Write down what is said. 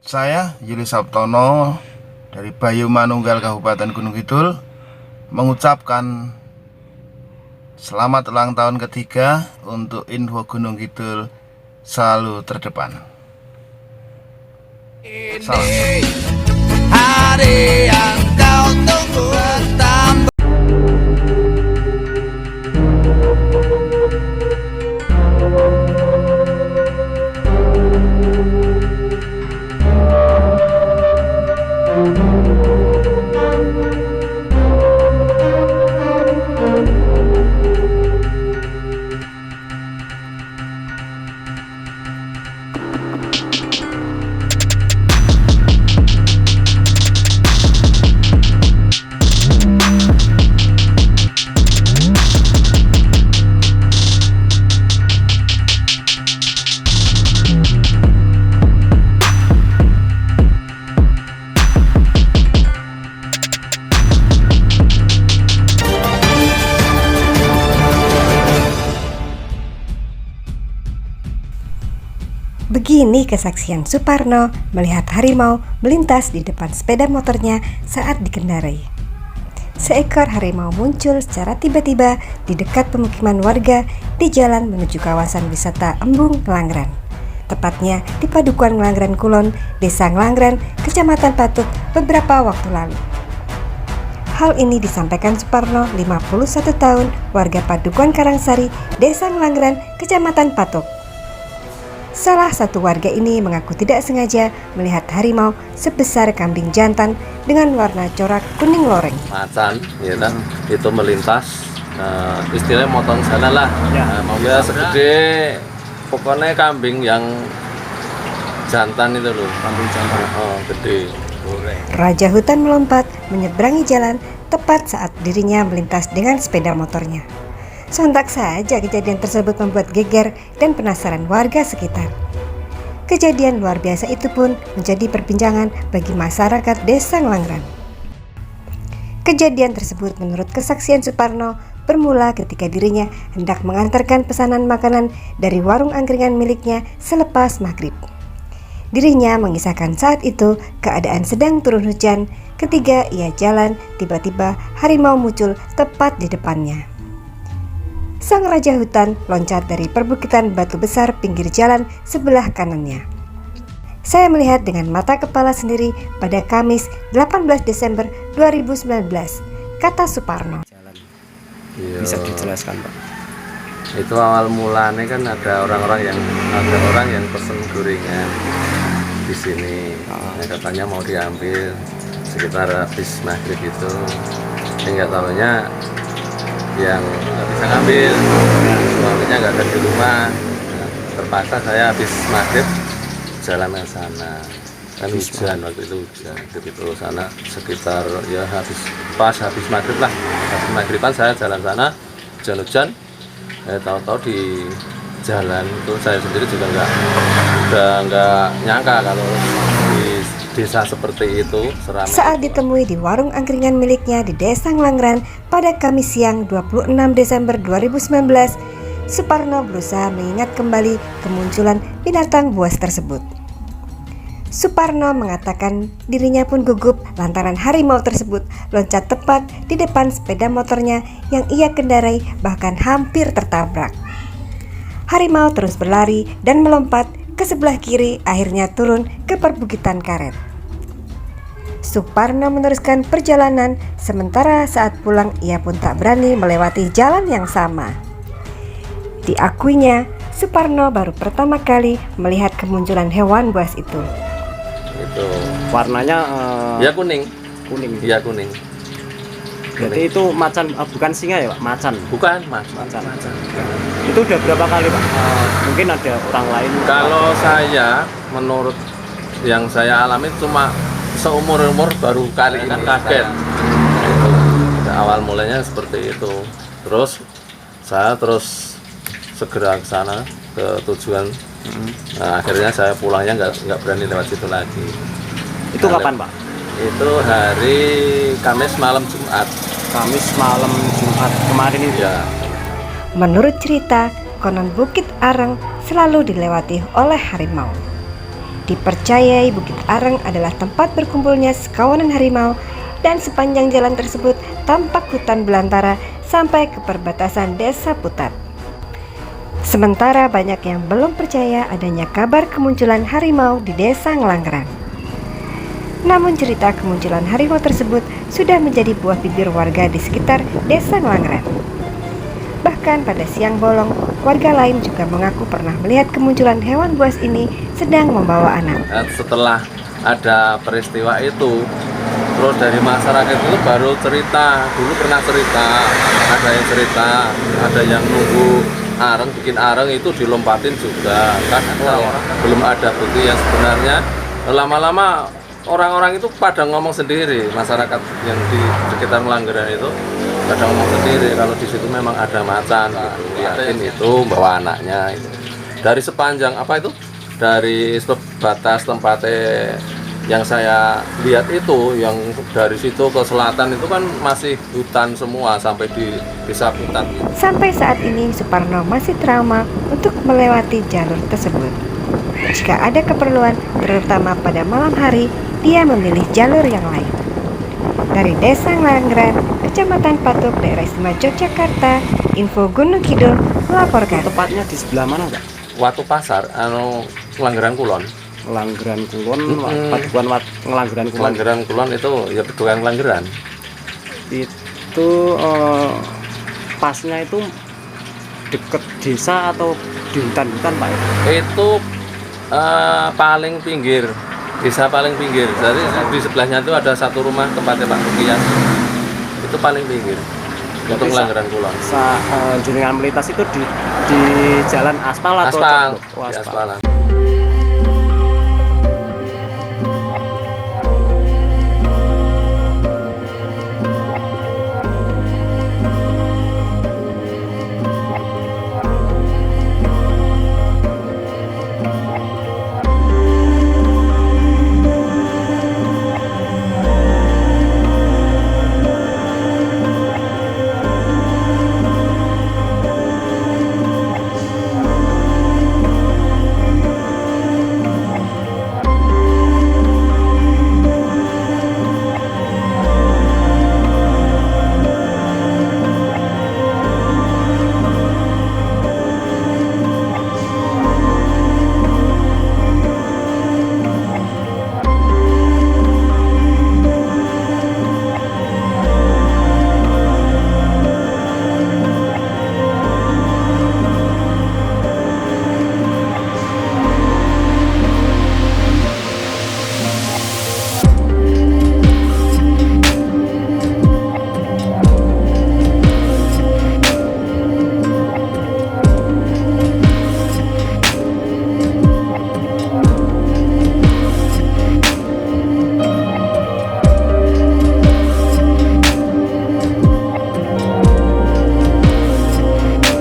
Saya Yuli Sabtono dari Bayu Manunggal Kabupaten Gunung Kidul mengucapkan selamat ulang tahun ketiga untuk Info Gunung Kidul selalu terdepan. Salam. Hari yang kau tunggu bertambah. Begini kesaksian Suparno melihat harimau melintas di depan sepeda motornya saat dikendarai. Seekor harimau muncul secara tiba-tiba di dekat pemukiman warga di jalan menuju kawasan wisata Embung Ngelanggeran. Tepatnya di Padukuhan Ngelanggeran Kulon, Desa Ngelanggeran, Kecamatan Patuk beberapa waktu lalu. Hal ini disampaikan Suparno, 51 tahun, warga Padukuhan Karangsari, Desa Ngelanggeran, Kecamatan Patuk. Salah satu warga ini mengaku tidak sengaja melihat harimau sebesar kambing jantan dengan warna corak kuning loreng. Macan, ya kan, itu melintas, istilahnya motong sana lah, ya segede, pokoknya kambing yang jantan itu loh, kambing jantan, gede. Raja hutan melompat menyeberangi jalan tepat saat dirinya melintas dengan sepeda motornya. Sontak saja kejadian tersebut membuat geger dan penasaran warga sekitar. Kejadian luar biasa itu pun menjadi perbincangan bagi masyarakat Desa Ngelanggeran. Kejadian tersebut menurut kesaksian Suparno bermula ketika dirinya hendak mengantarkan pesanan makanan dari warung angkringan miliknya selepas maghrib. Dirinya mengisahkan saat itu keadaan sedang turun hujan, ketika ia jalan tiba-tiba harimau muncul tepat di depannya. Sang raja hutan loncat dari perbukitan batu besar pinggir jalan sebelah kanannya. Saya melihat dengan mata kepala sendiri pada Kamis 18 Desember 2019, kata Suparno. Bisa dijelaskan, Pak? Itu awal mulanya kan ada orang yang pesen gorengan di sini, katanya mau diambil sekitar habis maghrib itu, nggak tahunya yang nggak bisa ngambil, suaminya nggak ada di rumah, terpaksa saya habis maghrib jalan ke sana, kan hujan waktu itu hujan, begitu sana sekitar ya habis maghrib lah, habis maghriban saya jalan sana, hujan-hujan, tahu-tahu di jalan itu saya sendiri juga nggak nyangka kalau di desa seperti itu seramai. Saat ditemui di warung angkringan miliknya di Desa Ngelanggeran pada Kamis siang 26 Desember 2019, Suparno berusaha mengingat kembali kemunculan binatang buas tersebut. Suparno mengatakan dirinya pun gugup lantaran harimau tersebut loncat tepat di depan sepeda motornya yang ia kendarai, bahkan hampir tertabrak. Harimau terus berlari dan melompat ke sebelah kiri, akhirnya turun ke perbukitan karet. Suparno meneruskan perjalanan, sementara saat pulang ia pun tak berani melewati jalan yang sama. Diakuinya, Suparno baru pertama kali melihat kemunculan hewan buas itu. Itu warnanya ya kuning. Iya kuning. Berarti itu macan, bukan singa ya, Pak? Macan. Bukan, Mas. Macan. Itu udah berapa kali, Pak? Mungkin ada orang lain. Kalau saya, menurut yang saya alami cuma seumur-umur baru kali ini, kaget. Awal mulanya seperti itu. Terus saya segera ke sana, ke tujuan. Nah, akhirnya saya pulangnya nggak berani lewat situ lagi. Itu kapan, Pak? Itu hari Kamis malam Jumat. Kamis malam Jumat kemarin itu. Ya. Menurut cerita, konon Bukit Arang selalu dilewati oleh harimau. Dipercayai Bukit Areng adalah tempat berkumpulnya sekawanan harimau dan sepanjang jalan tersebut tampak hutan belantara sampai ke perbatasan Desa Putat. Sementara banyak yang belum percaya adanya kabar kemunculan harimau di Desa Ngelanggeran. Namun cerita kemunculan harimau tersebut sudah menjadi buah bibir warga di sekitar Desa Ngelanggeran. Bahkan pada siang bolong, warga lain juga mengaku pernah melihat kemunculan hewan buas ini sedang membawa anak. Setelah ada peristiwa itu, terus dari masyarakat itu baru cerita, dulu pernah cerita, ada yang cerita, ada yang nunggu areng, bikin areng itu dilompatin juga, kan belum ada bukti yang sebenarnya. Lama-lama orang-orang itu pada ngomong sendiri, masyarakat yang di sekitar Ngelanggeran itu pada ngomong sendiri kalau di situ memang ada macan, yakin itu bawa anaknya. Itu. Dari sepanjang apa itu? Dari batas tempatnya yang saya lihat itu, yang dari situ ke selatan itu kan masih hutan semua sampai di Desa Putat. Sampai saat ini Suparno masih trauma untuk melewati jalur tersebut. Jika ada keperluan, terutama pada malam hari, dia memilih jalur yang lain. Dari Desa Ngelanggeran, Kecamatan Patuk, Daerah Istimewa Yogyakarta, Info Gunung Kidul melaporkan. Tepatnya di sebelah mana, Kak? Watu Pasar, Ngelanggeran Kulon. Ngelanggeran Kulon, Padukan Ngelanggeran Kulon. Ngelanggeran Kulon itu ya Padukan Ngelanggeran. Itu pasnya itu deket desa atau di hutan-hutan, Pak? Itu paling pinggir, desa paling pinggir. Jadi di sebelahnya itu ada satu rumah tempatnya Pak Rukian. Itu paling pinggir. Untuk Ngelanggeran Kulon. Jenengan melintas itu di jalan aspal atau Aspal, Oh, di aspal. aspalan.